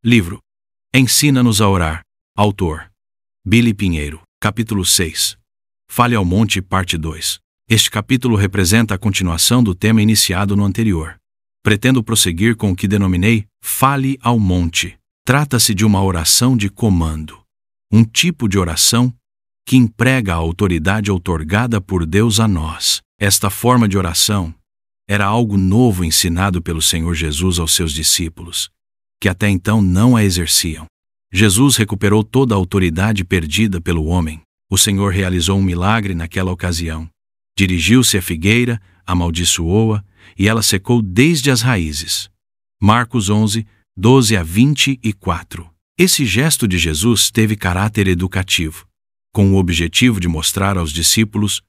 Livro Ensina-nos a Orar. Autor Billy Pinheiro. Capítulo 6. Fale ao Monte, parte 2. Este capítulo representa a continuação do tema iniciado no anterior. Pretendo prosseguir com o que denominei Fale ao Monte. Trata-se de uma oração de comando. Um tipo de oração que emprega a autoridade outorgada por Deus a nós. Esta forma de oração era algo novo ensinado pelo Senhor Jesus aos seus discípulos, que até então não a exerciam. Jesus recuperou toda a autoridade perdida pelo homem. O Senhor realizou um milagre naquela ocasião. Dirigiu-se à figueira, amaldiçoou-a, e ela secou desde as raízes. Marcos 11, 12 a 24. Esse gesto de Jesus teve caráter educativo, com o objetivo de mostrar aos discípulos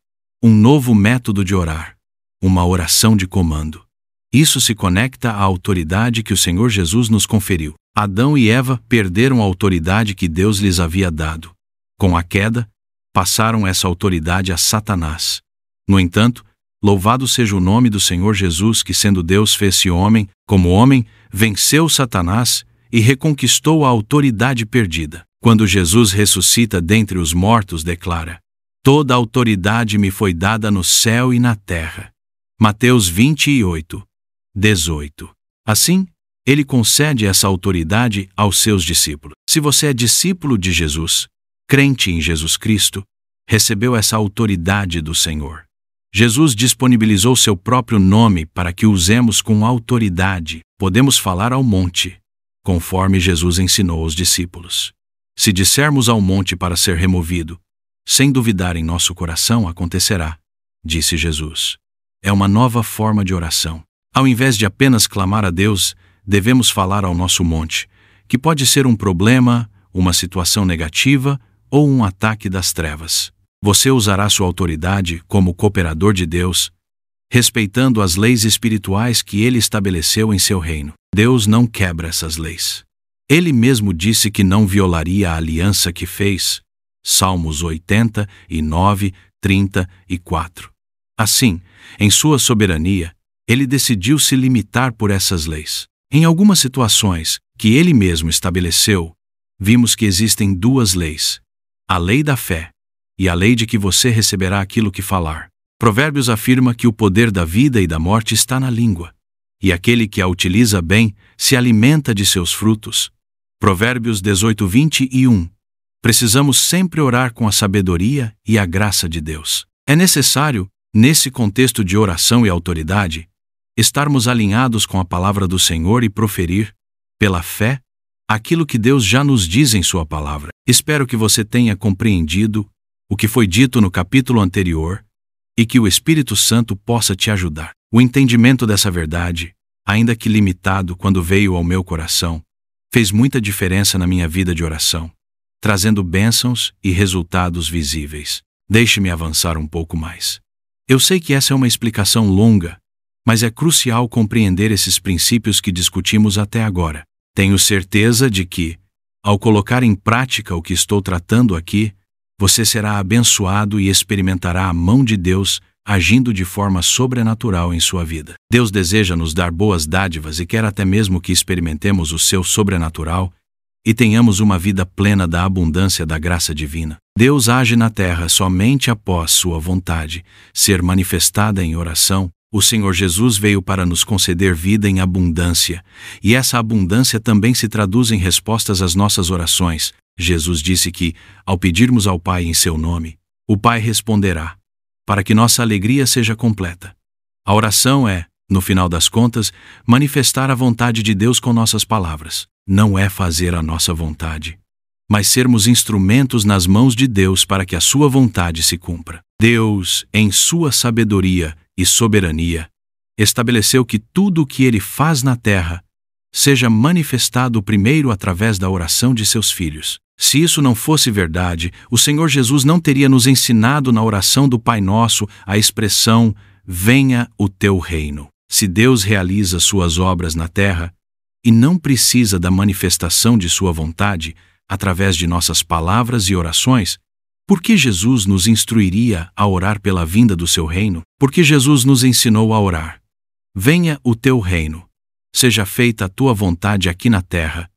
um novo método de orar, uma oração de comando. Isso se conecta à autoridade que o Senhor Jesus nos conferiu. Adão e Eva perderam a autoridade que Deus lhes havia dado. Com a queda, passaram essa autoridade a Satanás. No entanto, louvado seja o nome do Senhor Jesus, que sendo Deus fez-se homem, como homem, venceu Satanás e reconquistou a autoridade perdida. Quando Jesus ressuscita dentre os mortos, declara: "Toda a autoridade me foi dada no céu e na terra." Mateus 28, 18. Assim, ele concede essa autoridade aos seus discípulos. Se você é discípulo de Jesus, crente em Jesus Cristo, recebeu essa autoridade do Senhor. Jesus disponibilizou seu próprio nome para que o usemos com autoridade. Podemos falar ao monte, conforme Jesus ensinou aos discípulos. Se dissermos ao monte para ser removido, sem duvidar em nosso coração, acontecerá, disse Jesus. É uma nova forma de oração. Ao invés de apenas clamar a Deus, devemos falar ao nosso monte, que pode ser um problema, uma situação negativa ou um ataque das trevas. Você usará sua autoridade como cooperador de Deus, respeitando as leis espirituais que Ele estabeleceu em seu reino. Deus não quebra essas leis. Ele mesmo disse que não violaria a aliança que fez. Salmos 89, 34. Assim, em sua soberania, Ele decidiu se limitar por essas leis. Em algumas situações que Ele mesmo estabeleceu, vimos que existem duas leis: a lei da fé e a lei de que você receberá aquilo que falar. Provérbios afirma que o poder da vida e da morte está na língua, e aquele que a utiliza bem se alimenta de seus frutos. Provérbios 18, 21. Precisamos sempre orar com a sabedoria e a graça de Deus. É necessário, nesse contexto de oração e autoridade, estarmos alinhados com a palavra do Senhor e proferir, pela fé, aquilo que Deus já nos diz em sua palavra. Espero que você tenha compreendido o que foi dito no capítulo anterior e que o Espírito Santo possa te ajudar. O entendimento dessa verdade, ainda que limitado quando veio ao meu coração, fez muita diferença na minha vida de oração, trazendo bênçãos e resultados visíveis. Deixe-me avançar um pouco mais. Eu sei que essa é uma explicação longa, mas é crucial compreender esses princípios que discutimos até agora. Tenho certeza de que, ao colocar em prática o que estou tratando aqui, você será abençoado e experimentará a mão de Deus agindo de forma sobrenatural em sua vida. Deus deseja nos dar boas dádivas e quer até mesmo que experimentemos o seu sobrenatural e tenhamos uma vida plena da abundância da graça divina. Deus age na terra somente após sua vontade ser manifestada em oração. O Senhor Jesus veio para nos conceder vida em abundância, e essa abundância também se traduz em respostas às nossas orações. Jesus disse que, ao pedirmos ao Pai em seu nome, o Pai responderá, para que nossa alegria seja completa. A oração é, no final das contas, manifestar a vontade de Deus com nossas palavras. Não é fazer a nossa vontade, mas sermos instrumentos nas mãos de Deus para que a sua vontade se cumpra. Deus, em sua sabedoria e soberania, estabeleceu que tudo o que Ele faz na terra seja manifestado primeiro através da oração de seus filhos. Se isso não fosse verdade, o Senhor Jesus não teria nos ensinado na oração do Pai Nosso a expressão "Venha o teu reino". Se Deus realiza suas obras na terra e não precisa da manifestação de sua vontade através de nossas palavras e orações, por que Jesus nos instruiria a orar pela vinda do seu reino? Porque Jesus nos ensinou a orar: "Venha o teu reino, seja feita a tua vontade aqui na terra,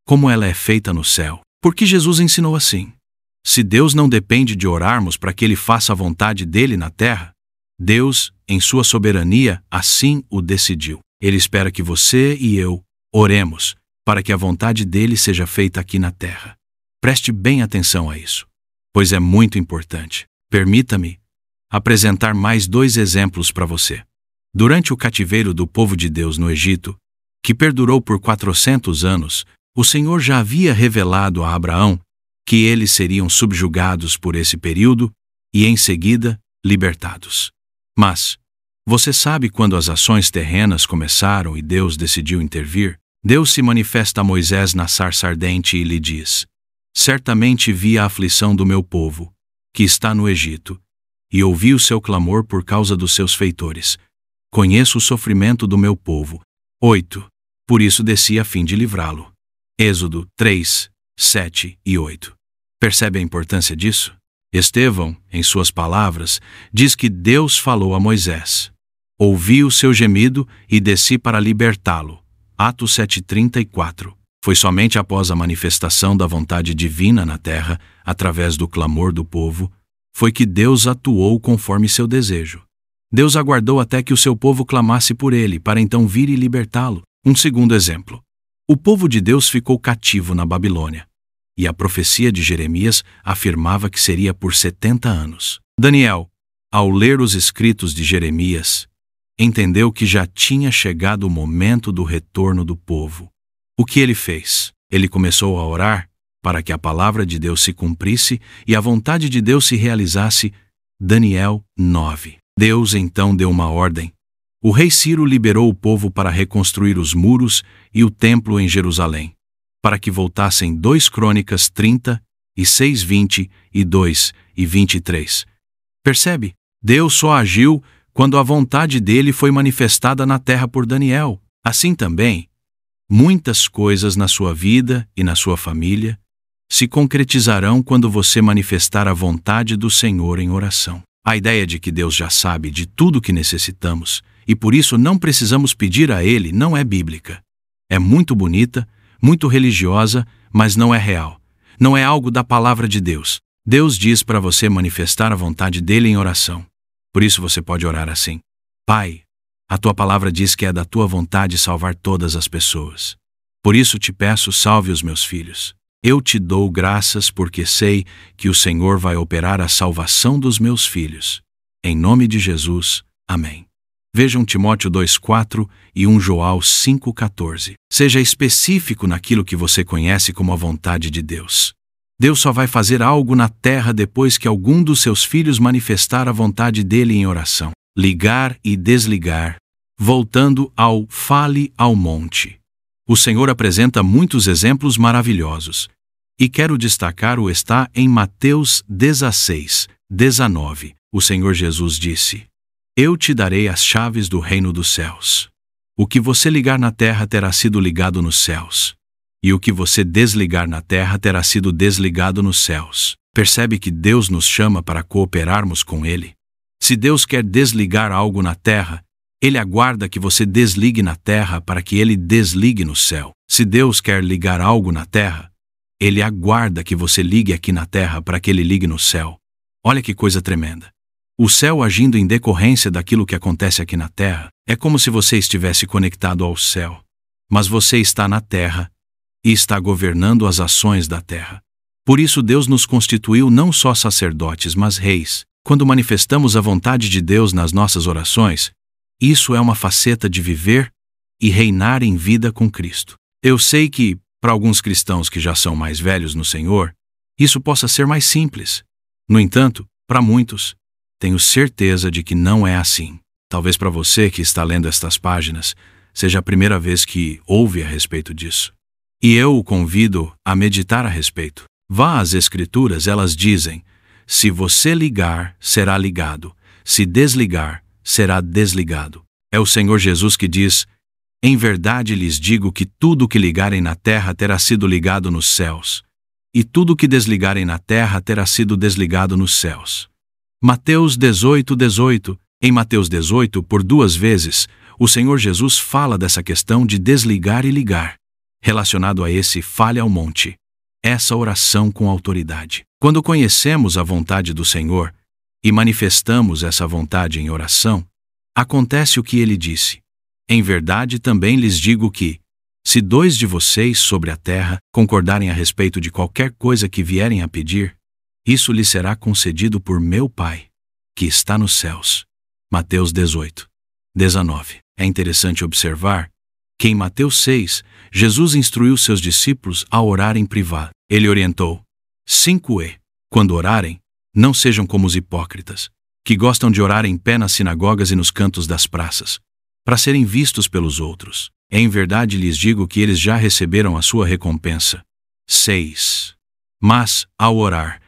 como ela é feita no céu. Porque Jesus ensinou assim. Se Deus não depende de orarmos para que Ele faça a vontade dele na terra, Deus, em sua soberania, assim o decidiu. Ele espera que você e eu oremos para que a vontade dele seja feita aqui na terra. Preste bem atenção a isso, pois é muito importante. Permita-me apresentar mais 2 exemplos para você. Durante o cativeiro do povo de Deus no Egito, que perdurou por 400 anos, o Senhor já havia revelado a Abraão que eles seriam subjugados por esse período e, em seguida, libertados. Mas, você sabe quando as ações terrenas começaram e Deus decidiu intervir? Deus se manifesta a Moisés na sarça ardente e lhe diz: certamente vi a aflição do meu povo, que está no Egito, e ouvi o seu clamor por causa dos seus feitores. Conheço o sofrimento do meu povo. 8. Por isso desci a fim de livrá-lo. Êxodo 3, 7 e 8. Percebe a importância disso? Estevão, em suas palavras, diz que Deus falou a Moisés. Ouvi o seu gemido e desci para libertá-lo. Atos 7:34. Foi somente após a manifestação da vontade divina na terra, através do clamor do povo, foi que Deus atuou conforme seu desejo. Deus aguardou até que o seu povo clamasse por ele, para então vir e libertá-lo. Um segundo exemplo. O povo de Deus ficou cativo na Babilônia, e a profecia de Jeremias afirmava que seria por 70 anos. Daniel, ao ler os escritos de Jeremias, entendeu que já tinha chegado o momento do retorno do povo. O que ele fez? Ele começou a orar para que a palavra de Deus se cumprisse e a vontade de Deus se realizasse. Daniel 9. Deus então deu uma ordem. O rei Ciro liberou o povo para reconstruir os muros e o templo em Jerusalém, para que voltassem 2 Crônicas 30 e 6:20 e 2 e 23. Percebe? Deus só agiu quando a vontade dele foi manifestada na terra por Daniel. Assim também, muitas coisas na sua vida e na sua família se concretizarão quando você manifestar a vontade do Senhor em oração. A ideia de que Deus já sabe de tudo o que necessitamos e por isso não precisamos pedir a Ele não é bíblica. É muito bonita, muito religiosa, mas não é real. Não é algo da palavra de Deus. Deus diz para você manifestar a vontade dele em oração. Por isso você pode orar assim: Pai, a tua palavra diz que é da tua vontade salvar todas as pessoas. Por isso te peço, salve os meus filhos. Eu te dou graças porque sei que o Senhor vai operar a salvação dos meus filhos. Em nome de Jesus, amém. Vejam Timóteo 2:4 e 1 João 5:14. Seja específico naquilo que você conhece como a vontade de Deus. Deus só vai fazer algo na terra depois que algum dos seus filhos manifestar a vontade dele em oração. Ligar e desligar. Voltando ao fale ao monte. O Senhor apresenta muitos exemplos maravilhosos. E quero destacar o está em Mateus 16:19. O Senhor Jesus disse: Eu te darei as chaves do reino dos céus. O que você ligar na terra terá sido ligado nos céus. E o que você desligar na terra terá sido desligado nos céus. Percebe que Deus nos chama para cooperarmos com Ele? Se Deus quer desligar algo na terra, Ele aguarda que você desligue na terra para que Ele desligue no céu. Se Deus quer ligar algo na terra, Ele aguarda que você ligue aqui na terra para que Ele ligue no céu. Olha que coisa tremenda. O céu agindo em decorrência daquilo que acontece aqui na terra, é como se você estivesse conectado ao céu. Mas você está na terra e está governando as ações da terra. Por isso Deus nos constituiu não só sacerdotes, mas reis. Quando manifestamos a vontade de Deus nas nossas orações, isso é uma faceta de viver e reinar em vida com Cristo. Eu sei que, para alguns cristãos que já são mais velhos no Senhor, isso possa ser mais simples. No entanto, para muitos, tenho certeza de que não é assim. Talvez para você que está lendo estas páginas, seja a primeira vez que ouve a respeito disso. E eu o convido a meditar a respeito. Vá às Escrituras, elas dizem: se você ligar, será ligado. Se desligar, será desligado. É o Senhor Jesus que diz: em verdade lhes digo que tudo o que ligarem na terra terá sido ligado nos céus, e tudo o que desligarem na terra terá sido desligado nos céus. Mateus 18:18. Em Mateus 18, por 2 vezes, o Senhor Jesus fala dessa questão de desligar e ligar. relacionado a esse fale ao monte, essa oração com autoridade. Quando conhecemos a vontade do Senhor e manifestamos essa vontade em oração, acontece o que ele disse. Em verdade também lhes digo que, se 2 de vocês sobre a terra concordarem a respeito de qualquer coisa que vierem a pedir, isso lhes será concedido por meu Pai, que está nos céus. Mateus 18, 19. É interessante observar que em Mateus 6, Jesus instruiu seus discípulos a orar em privado. Ele orientou: 5e. Quando orarem, não sejam como os hipócritas, que gostam de orar em pé nas sinagogas e nos cantos das praças, para serem vistos pelos outros. Em verdade lhes digo que eles já receberam a sua recompensa. 6. Mas, ao orar,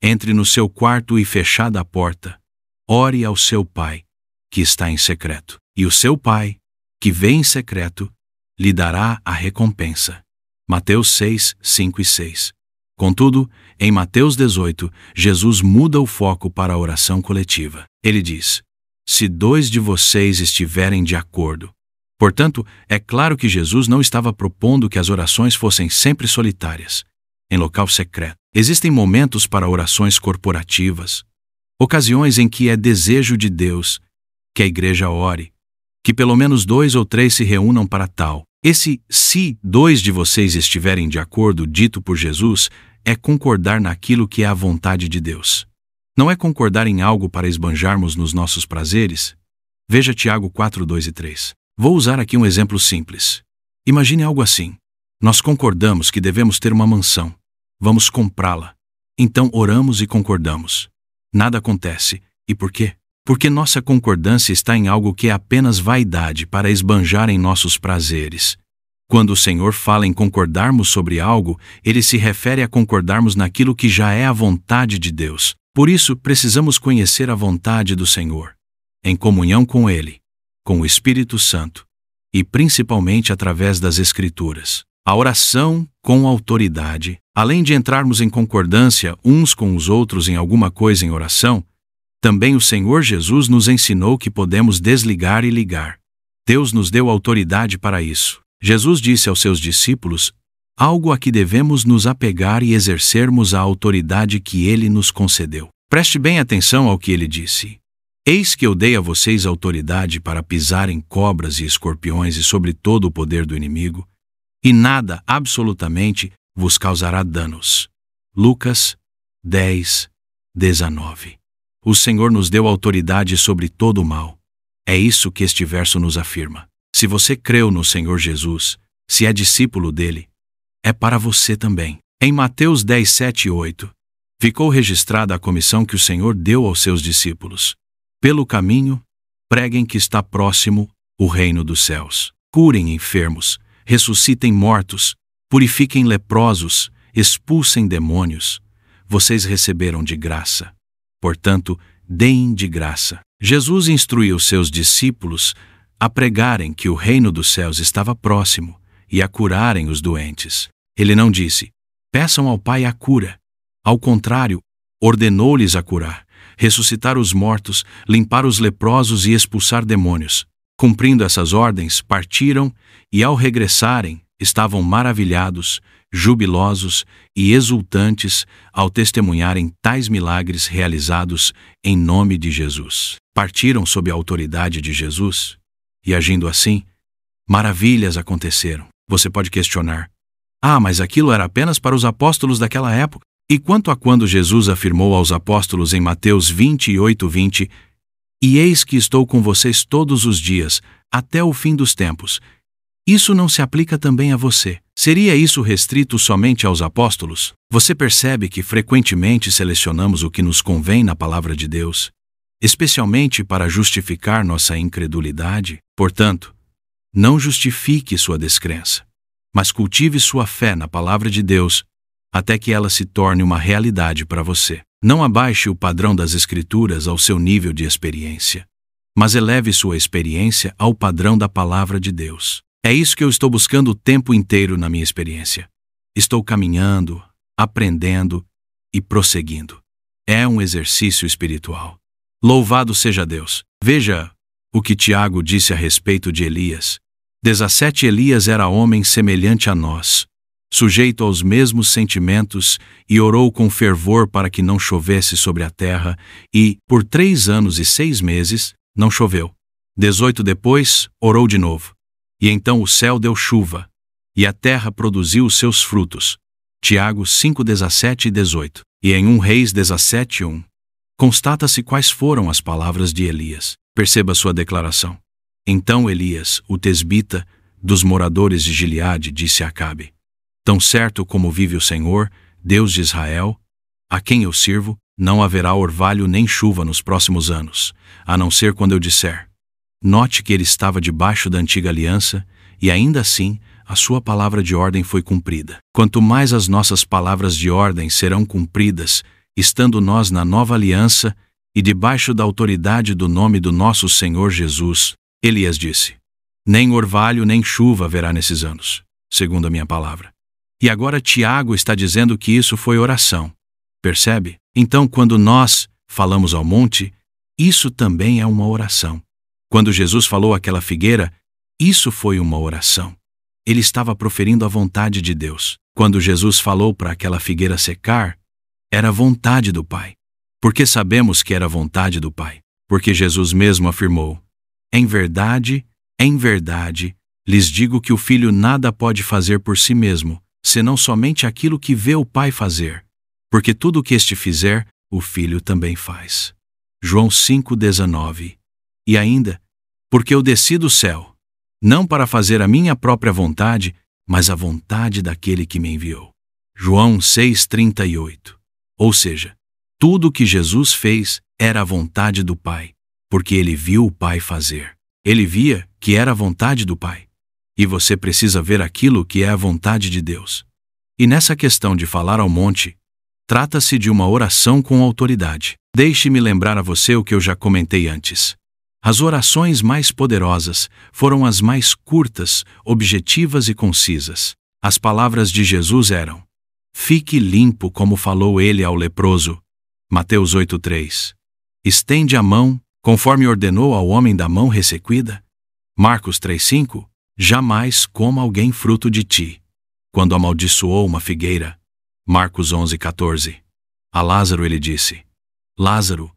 entre no seu quarto e fechada a porta, ore ao seu Pai, que está em secreto. E o seu Pai, que vê em secreto, lhe dará a recompensa. Mateus 6, 5 e 6. Contudo, em Mateus 18, Jesus muda o foco para a oração coletiva. Ele diz: se 2 de vocês estiverem de acordo. Portanto, é claro que Jesus não estava propondo que as orações fossem sempre solitárias, em local secreto. Existem momentos para orações corporativas, ocasiões em que é desejo de Deus que a igreja ore, que pelo menos 2 ou 3 se reúnam para tal. Esse se 2 de vocês estiverem de acordo dito por Jesus é concordar naquilo que é a vontade de Deus. Não é concordar em algo para esbanjarmos nos nossos prazeres. Veja Tiago 4, 2 e 3. Vou usar aqui um exemplo simples. Imagine algo assim. Nós concordamos que devemos ter uma mansão. Vamos comprá-la. Então oramos e concordamos. Nada acontece. E por quê? Porque nossa concordância está em algo que é apenas vaidade para esbanjar em nossos prazeres. Quando o Senhor fala em concordarmos sobre algo, ele se refere a concordarmos naquilo que já é a vontade de Deus. Por isso, precisamos conhecer a vontade do Senhor, em comunhão com Ele, com o Espírito Santo, e principalmente através das Escrituras. A oração com autoridade, além de entrarmos em concordância uns com os outros em alguma coisa em oração, também o Senhor Jesus nos ensinou que podemos desligar e ligar. Deus nos deu autoridade para isso. Jesus disse aos seus discípulos algo a que devemos nos apegar e exercermos a autoridade que Ele nos concedeu. Preste bem atenção ao que Ele disse. Eis que eu dei a vocês autoridade para pisarem cobras e escorpiões e sobre todo o poder do inimigo, e nada, absolutamente, vos causará danos. Lucas 10, 19. O Senhor nos deu autoridade sobre todo o mal. É isso que este verso nos afirma. Se você creu no Senhor Jesus, se é discípulo dele, é para você também. Em Mateus 10, 7 e 8, ficou registrada a comissão que o Senhor deu aos seus discípulos. Pelo caminho, preguem que está próximo o reino dos céus. Curem enfermos, ressuscitem mortos, purifiquem leprosos, expulsem demônios. Vocês receberam de graça. Portanto, deem de graça. Jesus instruiu seus discípulos a pregarem que o reino dos céus estava próximo e a curarem os doentes. Ele não disse: peçam ao Pai a cura. Ao contrário, ordenou-lhes a curar, ressuscitar os mortos, limpar os leprosos e expulsar demônios. Cumprindo essas ordens, partiram e, ao regressarem, estavam maravilhados, jubilosos e exultantes ao testemunharem tais milagres realizados em nome de Jesus. Partiram sob a autoridade de Jesus e, agindo assim, maravilhas aconteceram. Você pode questionar: mas aquilo era apenas para os apóstolos daquela época. E quanto a quando Jesus afirmou aos apóstolos em Mateus 28, 20, e eis que estou com vocês todos os dias, até o fim dos tempos. Isso não se aplica também a você. Seria isso restrito somente aos apóstolos? Você percebe que frequentemente selecionamos o que nos convém na palavra de Deus, especialmente para justificar nossa incredulidade? Portanto, não justifique sua descrença, mas cultive sua fé na palavra de Deus até que ela se torne uma realidade para você. Não abaixe o padrão das Escrituras ao seu nível de experiência, mas eleve sua experiência ao padrão da palavra de Deus. É isso que eu estou buscando o tempo inteiro na minha experiência. Estou caminhando, aprendendo e prosseguindo. É um exercício espiritual. Louvado seja Deus. Veja o que Tiago disse a respeito de Elias. 17 Elias era homem semelhante a nós, sujeito aos mesmos sentimentos, e orou com fervor para que não chovesse sobre a terra, e, por 3 anos e 6 meses, não choveu. 18 Depois, orou de novo. E então o céu deu chuva, e a terra produziu os seus frutos. Tiago 5, 17 e 18. E em 1 Reis 17, 1. Constata-se quais foram as palavras de Elias. Perceba sua declaração. Então Elias, o tesbita, dos moradores de Gileade, disse a Acabe: Tão certo como vive o Senhor, Deus de Israel, a quem eu sirvo, não haverá orvalho nem chuva nos próximos anos, a não ser quando eu disser. Note que ele estava debaixo da antiga aliança, e ainda assim, a sua palavra de ordem foi cumprida. Quanto mais as nossas palavras de ordem serão cumpridas, estando nós na nova aliança e debaixo da autoridade do nome do nosso Senhor Jesus, Elias disse: Nem orvalho nem chuva haverá nesses anos, segundo a minha palavra. E agora Tiago está dizendo que isso foi oração. Percebe? Então, quando nós falamos ao monte, isso também é uma oração. Quando Jesus falou àquela figueira, isso foi uma oração. Ele estava proferindo a vontade de Deus. Quando Jesus falou para aquela figueira secar, era a vontade do Pai. Por que sabemos que era a vontade do Pai? Porque Jesus mesmo afirmou: em verdade, lhes digo que o Filho nada pode fazer por si mesmo, senão somente aquilo que vê o Pai fazer. Porque tudo o que este fizer, o Filho também faz. João 5,19. E ainda, porque eu desci do céu, não para fazer a minha própria vontade, mas a vontade daquele que me enviou. João 6,38. Ou seja, tudo o que Jesus fez era a vontade do Pai, porque ele viu o Pai fazer. Ele via que era a vontade do Pai. E você precisa ver aquilo que é a vontade de Deus. E nessa questão de falar ao monte, trata-se de uma oração com autoridade. Deixe-me lembrar a você o que eu já comentei antes. As orações mais poderosas foram as mais curtas, objetivas e concisas. As palavras de Jesus eram: fique limpo como falou ele ao leproso. Mateus 8,3. Estende a mão, conforme ordenou ao homem da mão ressequida. Marcos 3,5. Jamais coma alguém fruto de ti. Quando amaldiçoou uma figueira. Marcos 11,14. A Lázaro ele disse: Lázaro,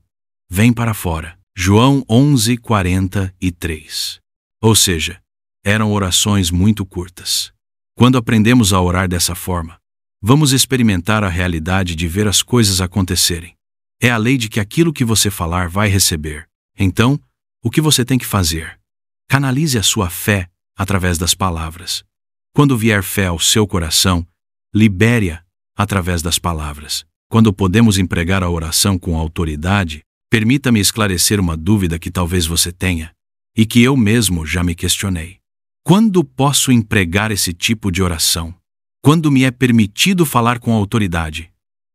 vem para fora. João 11,43. Ou seja, eram orações muito curtas. Quando aprendemos a orar dessa forma, vamos experimentar a realidade de ver as coisas acontecerem. É a lei de que aquilo que você falar vai receber. Então, o que você tem que fazer? Canalize a sua fé através das palavras. Quando vier fé ao seu coração, libere-a através das palavras. Quando podemos empregar a oração com autoridade, permita-me esclarecer uma dúvida que talvez você tenha, e que eu mesmo já me questionei. Quando posso empregar esse tipo de oração? Quando me é permitido falar com autoridade?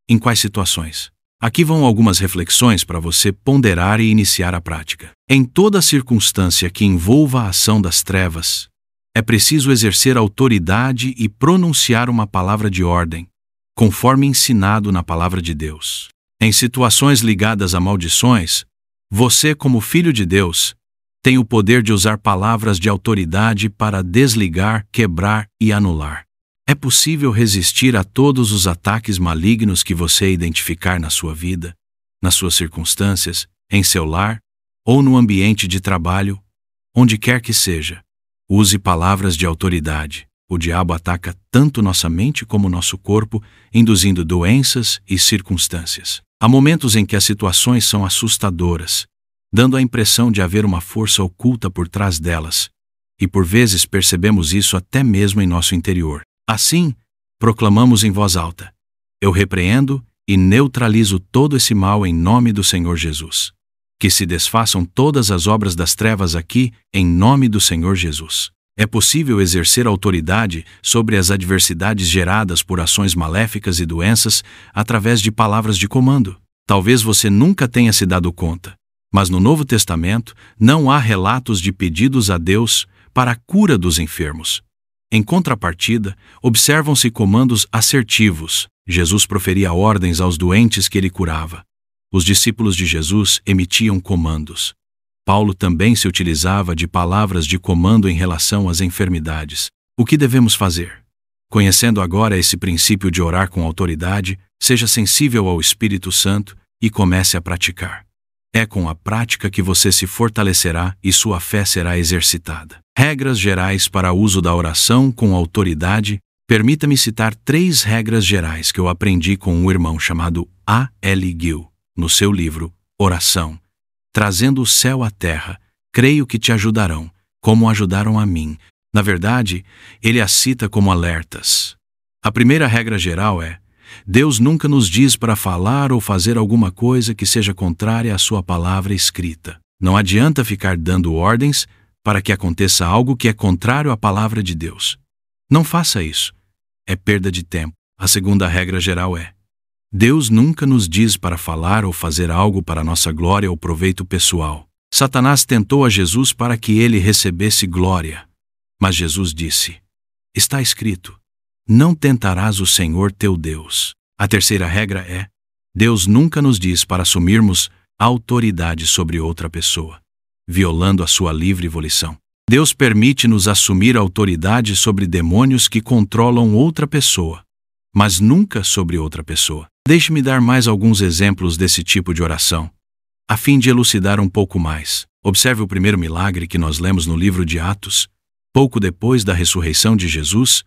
Em quais situações? Aqui vão algumas reflexões para você ponderar e iniciar a prática. Em toda circunstância que envolva a ação das trevas, é preciso exercer autoridade e pronunciar uma palavra de ordem, conforme ensinado na palavra de Deus. Em situações ligadas a maldições, você, como filho de Deus, tem o poder de usar palavras de autoridade para desligar, quebrar e anular. É possível resistir a todos os ataques malignos que você identificar na sua vida, nas suas circunstâncias, em seu lar ou no ambiente de trabalho, onde quer que seja. Use palavras de autoridade. O diabo ataca tanto nossa mente como nosso corpo, induzindo doenças e circunstâncias. Há momentos em que as situações são assustadoras, dando a impressão de haver uma força oculta por trás delas, e por vezes percebemos isso até mesmo em nosso interior. Assim, proclamamos em voz alta: eu repreendo e neutralizo todo esse mal em nome do Senhor Jesus. Que se desfaçam todas as obras das trevas aqui, em nome do Senhor Jesus. É possível exercer autoridade sobre as adversidades geradas por ações maléficas e doenças através de palavras de comando. Talvez você nunca tenha se dado conta, mas no Novo Testamento não há relatos de pedidos a Deus para a cura dos enfermos. Em contrapartida, observam-se comandos assertivos. Jesus proferia ordens aos doentes que ele curava. Os discípulos de Jesus emitiam comandos. Paulo também se utilizava de palavras de comando em relação às enfermidades. O que devemos fazer? Conhecendo agora esse princípio de orar com autoridade, seja sensível ao Espírito Santo e comece a praticar. É com a prática que você se fortalecerá e sua fé será exercitada. Regras gerais para uso da oração com autoridade. Permita-me citar 3 regras gerais que eu aprendi com um irmão chamado A. L. Gill, no seu livro Oração. Trazendo o céu à terra, creio que te ajudarão, como ajudaram a mim. Na verdade, ele as cita como alertas. A primeira regra geral é: Deus nunca nos diz para falar ou fazer alguma coisa que seja contrária à sua palavra escrita. Não adianta ficar dando ordens para que aconteça algo que é contrário à palavra de Deus. Não faça isso. É perda de tempo. A segunda regra geral é: Deus nunca nos diz para falar ou fazer algo para nossa glória ou proveito pessoal. Satanás tentou a Jesus para que ele recebesse glória. Mas Jesus disse: está escrito, não tentarás o Senhor teu Deus. A terceira regra é: Deus nunca nos diz para assumirmos autoridade sobre outra pessoa, violando a sua livre volição. Deus permite-nos assumir autoridade sobre demônios que controlam outra pessoa, mas nunca sobre outra pessoa. Deixe-me dar mais alguns exemplos desse tipo de oração, a fim de elucidar um pouco mais. Observe o primeiro milagre que nós lemos no livro de Atos, pouco depois da ressurreição de Jesus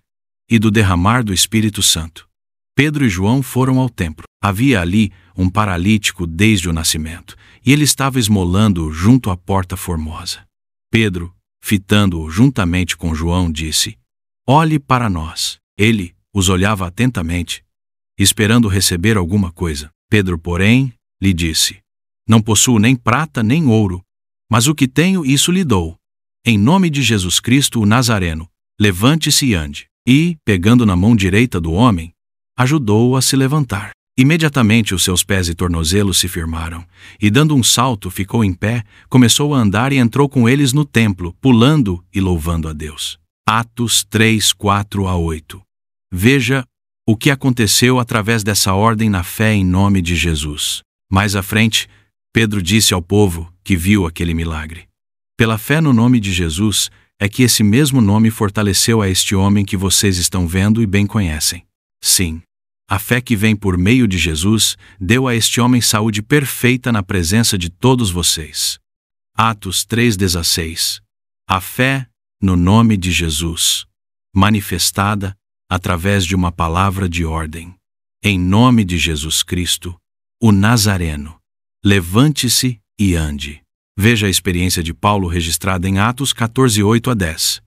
e do derramar do Espírito Santo. Pedro e João foram ao templo. Havia ali um paralítico desde o nascimento, e ele estava esmolando junto à porta formosa. Pedro, fitando-o juntamente com João, disse: olhe para nós. Ele os olhava atentamente, esperando receber alguma coisa. Pedro, porém, lhe disse: não possuo nem prata nem ouro, mas o que tenho, isso lhe dou. Em nome de Jesus Cristo, o Nazareno, levante-se e ande. E, pegando na mão direita do homem, ajudou-o a se levantar. Imediatamente os seus pés e tornozelos se firmaram, e dando um salto ficou em pé, começou a andar e entrou com eles no templo, pulando e louvando a Deus. Atos 3, 4-8. Veja o que aconteceu através dessa ordem na fé em nome de Jesus. Mais à frente, Pedro disse ao povo que viu aquele milagre: pela fé no nome de Jesus, é que esse mesmo nome fortaleceu a este homem que vocês estão vendo e bem conhecem. Sim, a fé que vem por meio de Jesus deu a este homem saúde perfeita na presença de todos vocês. Atos 3,16. A fé no nome de Jesus, manifestada através de uma palavra de ordem. Em nome de Jesus Cristo, o Nazareno, levante-se e ande. Veja a experiência de Paulo registrada em Atos 14, 8-10.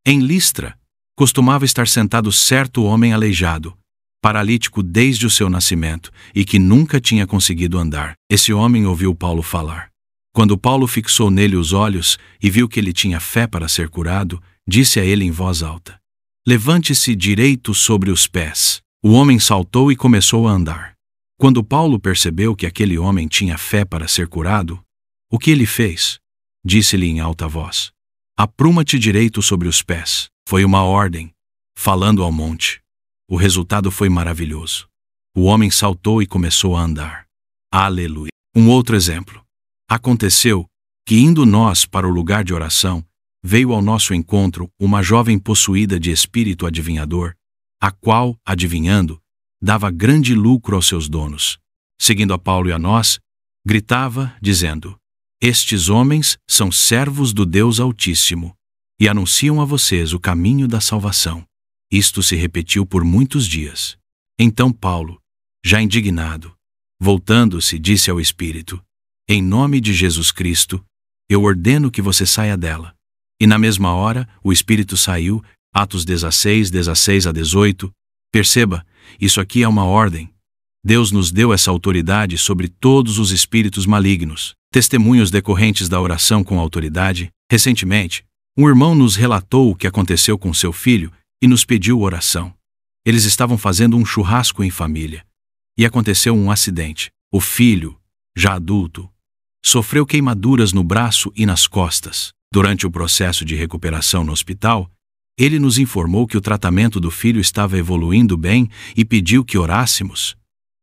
Em Listra, costumava estar sentado certo homem aleijado, paralítico desde o seu nascimento, e que nunca tinha conseguido andar. Esse homem ouviu Paulo falar. Quando Paulo fixou nele os olhos e viu que ele tinha fé para ser curado, disse a ele em voz alta: levante-se direito sobre os pés. O homem saltou e começou a andar. Quando Paulo percebeu que aquele homem tinha fé para ser curado, o que ele fez? Disse-lhe em alta voz: apruma-te direito sobre os pés. Foi uma ordem, falando ao monte. O resultado foi maravilhoso. O homem saltou e começou a andar. Aleluia! Um outro exemplo. Aconteceu que, indo nós para o lugar de oração, veio ao nosso encontro uma jovem possuída de espírito adivinhador, a qual, adivinhando, dava grande lucro aos seus donos. Seguindo a Paulo e a nós, gritava, dizendo: estes homens são servos do Deus Altíssimo e anunciam a vocês o caminho da salvação. Isto se repetiu por muitos dias. Então Paulo, já indignado, voltando-se, disse ao espírito: em nome de Jesus Cristo, eu ordeno que você saia dela. E na mesma hora, o espírito saiu. Atos 16, 16-18. Perceba, isso aqui é uma ordem. Deus nos deu essa autoridade sobre todos os espíritos malignos. Testemunhos decorrentes da oração com autoridade. Recentemente, um irmão nos relatou o que aconteceu com seu filho e nos pediu oração. Eles estavam fazendo um churrasco em família e aconteceu um acidente. O filho, já adulto, sofreu queimaduras no braço e nas costas. Durante o processo de recuperação no hospital, ele nos informou que o tratamento do filho estava evoluindo bem e pediu que orássemos.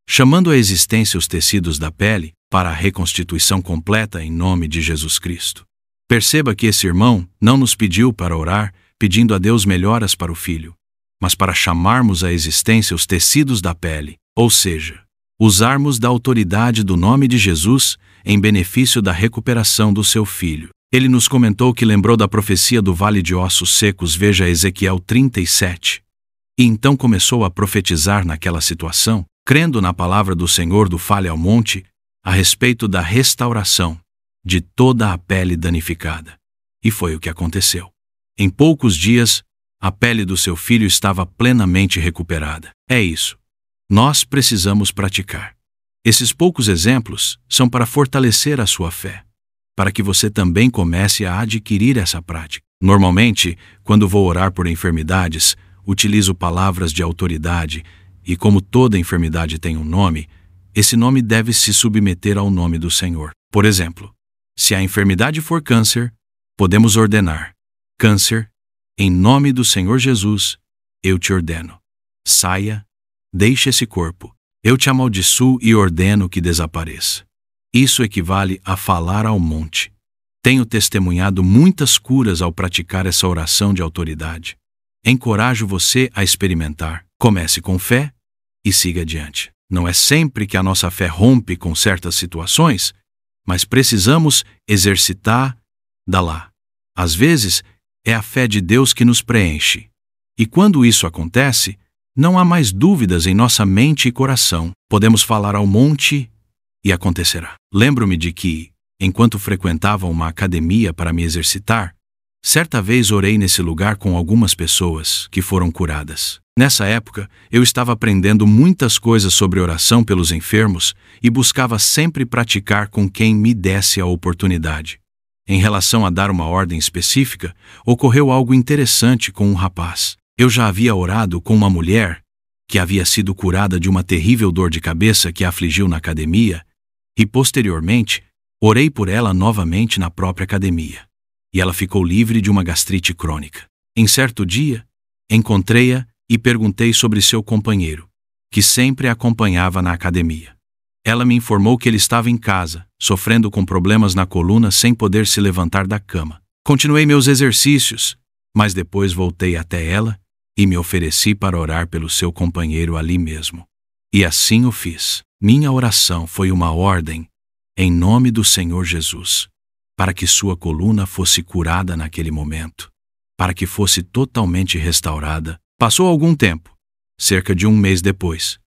Chamando à existência os tecidos da pele, para a reconstituição completa em nome de Jesus Cristo. Perceba que esse irmão não nos pediu para orar, pedindo a Deus melhoras para o filho, mas para chamarmos à existência os tecidos da pele, ou seja, usarmos da autoridade do nome de Jesus em benefício da recuperação do seu filho. Ele nos comentou que lembrou da profecia do vale de ossos secos, veja Ezequiel 37. E então começou a profetizar naquela situação, crendo na palavra do Senhor do Fale ao Monte, a respeito da restauração de toda a pele danificada. E foi o que aconteceu. Em poucos dias, a pele do seu filho estava plenamente recuperada. É isso. Nós precisamos praticar. Esses poucos exemplos são para fortalecer a sua fé, para que você também comece a adquirir essa prática. Normalmente, quando vou orar por enfermidades, utilizo palavras de autoridade, e como toda enfermidade tem um nome, esse nome deve se submeter ao nome do Senhor. Por exemplo, se a enfermidade for câncer, podemos ordenar: câncer, em nome do Senhor Jesus, eu te ordeno. Saia, deixe esse corpo. Eu te amaldiçoo e ordeno que desapareça. Isso equivale a falar ao monte. Tenho testemunhado muitas curas ao praticar essa oração de autoridade. Encorajo você a experimentar. Comece com fé e siga adiante. Não é sempre que a nossa fé rompe com certas situações, mas precisamos exercitar lá. Às vezes, é a fé de Deus que nos preenche. E quando isso acontece, não há mais dúvidas em nossa mente e coração. Podemos falar ao monte e acontecerá. Lembro-me de que, enquanto frequentava uma academia para me exercitar, certa vez orei nesse lugar com algumas pessoas que foram curadas. Nessa época, eu estava aprendendo muitas coisas sobre oração pelos enfermos e buscava sempre praticar com quem me desse a oportunidade. Em relação a dar uma ordem específica, ocorreu algo interessante com um rapaz. Eu já havia orado com uma mulher que havia sido curada de uma terrível dor de cabeça que a afligiu na academia, e posteriormente, orei por ela novamente na própria academia. E ela ficou livre de uma gastrite crônica. Em certo dia, encontrei-a e perguntei sobre seu companheiro, que sempre a acompanhava na academia. Ela me informou que ele estava em casa, sofrendo com problemas na coluna sem poder se levantar da cama. Continuei meus exercícios, mas depois voltei até ela e me ofereci para orar pelo seu companheiro ali mesmo. E assim o fiz. Minha oração foi uma ordem, em nome do Senhor Jesus, para que sua coluna fosse curada naquele momento, para que fosse totalmente restaurada. Passou algum tempo, cerca de um mês depois.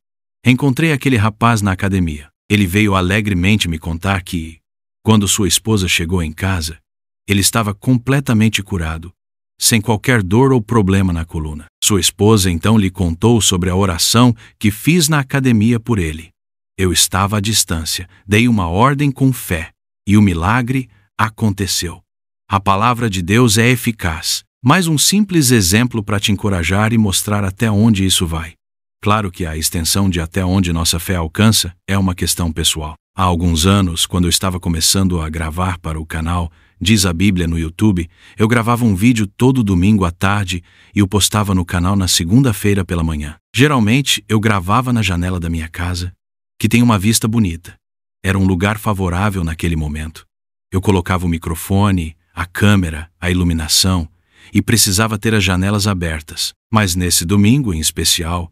Encontrei aquele rapaz na academia. Ele veio alegremente me contar que, quando sua esposa chegou em casa, ele estava completamente curado, sem qualquer dor ou problema na coluna. Sua esposa então lhe contou sobre a oração que fiz na academia por ele. Eu estava à distância, dei uma ordem com fé, e o milagre aconteceu. A palavra de Deus é eficaz. Mais um simples exemplo para te encorajar e mostrar até onde isso vai. Claro que a extensão de até onde nossa fé alcança é uma questão pessoal. Há alguns anos, quando eu estava começando a gravar para o canal Diz a Bíblia no YouTube, eu gravava um vídeo todo domingo à tarde e o postava no canal na segunda-feira pela manhã. Geralmente, eu gravava na janela da minha casa, que tem uma vista bonita. Era um lugar favorável naquele momento. Eu colocava o microfone, a câmera, a iluminação e precisava ter as janelas abertas. Mas nesse domingo, em especial,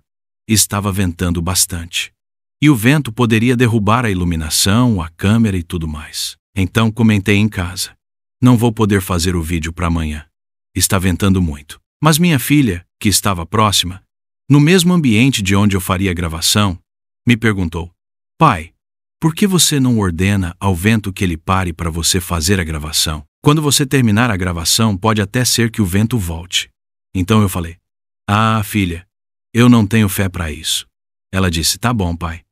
estava ventando bastante. E o vento poderia derrubar a iluminação, a câmera e tudo mais. Então comentei em casa: não vou poder fazer o vídeo para amanhã. Está ventando muito. Mas minha filha, que estava próxima, no mesmo ambiente de onde eu faria a gravação, me perguntou: pai, por que você não ordena ao vento que ele pare para você fazer a gravação? Quando você terminar a gravação, pode até ser que o vento volte. Então eu falei: ah, filha, eu não tenho fé para isso. Ela disse: tá bom, pai.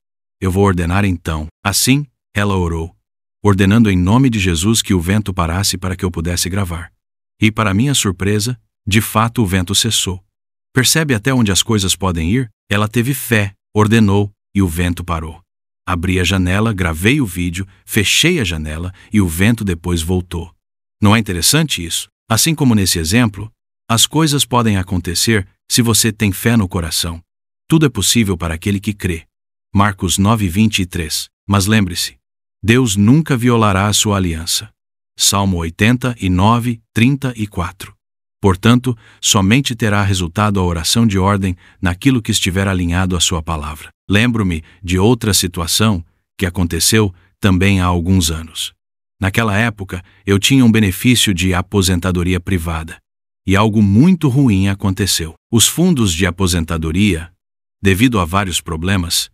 Eu vou ordenar então. Assim, ela orou, ordenando em nome de Jesus que o vento parasse para que eu pudesse gravar. E para minha surpresa, de fato o vento cessou. Percebe até onde as coisas podem ir? Ela teve fé, ordenou e o vento parou. Abri a janela, gravei o vídeo, fechei a janela e o vento depois voltou. Não é interessante isso? Assim como nesse exemplo, as coisas podem acontecer se você tem fé no coração. Tudo é possível para aquele que crê. Marcos 9:23. Mas lembre-se, Deus nunca violará a sua aliança. Salmo 89, 34. Portanto, somente terá resultado a oração de ordem naquilo que estiver alinhado à sua palavra. Lembro-me de outra situação que aconteceu também há alguns anos. Naquela época, eu tinha um benefício de aposentadoria privada. E algo muito ruim aconteceu. Os fundos de aposentadoria, devido a vários problemas,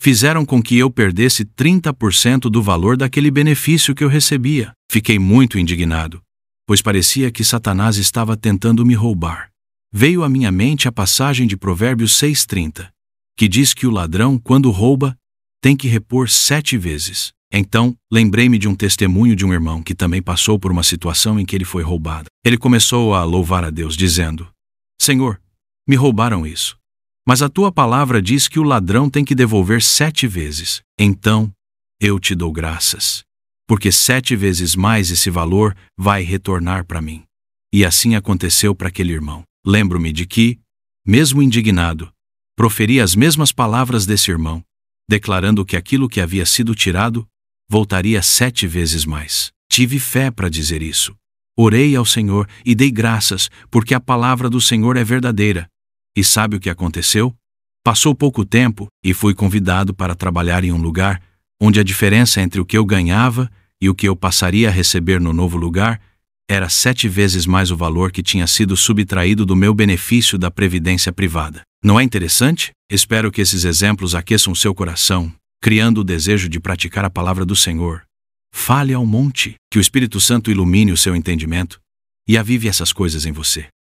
fizeram com que eu perdesse 30% do valor daquele benefício que eu recebia. Fiquei muito indignado, pois parecia que Satanás estava tentando me roubar. Veio à minha mente a passagem de Provérbios 6:30, que diz que o ladrão, quando rouba, tem que repor 7 vezes. Então, lembrei-me de um testemunho de um irmão que também passou por uma situação em que ele foi roubado. Ele começou a louvar a Deus, dizendo: Senhor, me roubaram isso. Mas a tua palavra diz que o ladrão tem que devolver 7 vezes. Então, eu te dou graças, porque 7 vezes mais esse valor vai retornar para mim. E assim aconteceu para aquele irmão. Lembro-me de que, mesmo indignado, proferi as mesmas palavras desse irmão, declarando que aquilo que havia sido tirado voltaria 7 vezes mais. Tive fé para dizer isso. Orei ao Senhor e dei graças, porque a palavra do Senhor é verdadeira. E sabe o que aconteceu? Passou pouco tempo e fui convidado para trabalhar em um lugar onde a diferença entre o que eu ganhava e o que eu passaria a receber no novo lugar era 7 vezes mais o valor que tinha sido subtraído do meu benefício da previdência privada. Não é interessante? Espero que esses exemplos aqueçam seu coração, criando o desejo de praticar a palavra do Senhor. Fale ao monte, que o Espírito Santo ilumine o seu entendimento e avive essas coisas em você.